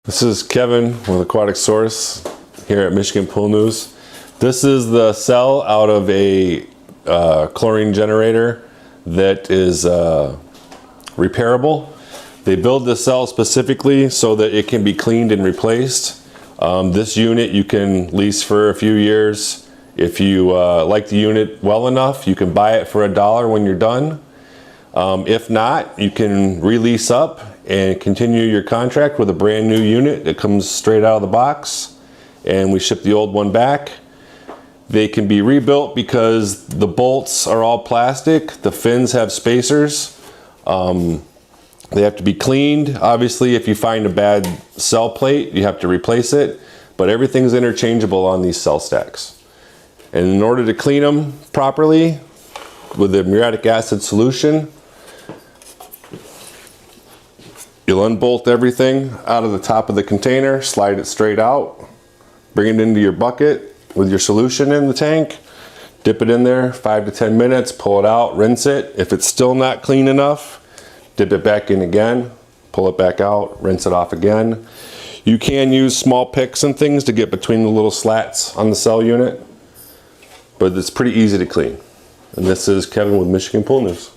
This is Kevin with Aquatic Source here at Michigan Pool News. This is the cell out of a chlorine generator that is repairable. They build the cell specifically so that it can be cleaned and replaced. This unit you can lease for a few years. If you like the unit well enough, you can buy it for $1 when you're done. If not, you can release up and continue your contract with a brand new unit that comes straight out of the box, and we ship the old one back. They can be rebuilt because the bolts are all plastic, the fins have spacers. They have to be cleaned. Obviously, if you find a bad cell plate, you have to replace it, but everything's interchangeable on these cell stacks. And in order to clean them properly with the muriatic acid solution, you'll unbolt everything out of the top of the container, slide it straight out, bring it into your bucket with your solution in the tank, dip it in there 5 to 10 minutes, pull it out, rinse it. If it's still not clean enough, dip it back in again, pull it back out, rinse it off again. You can use small picks and things to get between the little slats on the cell unit, but it's pretty easy to clean. And this is Kevin with Michigan Pool News.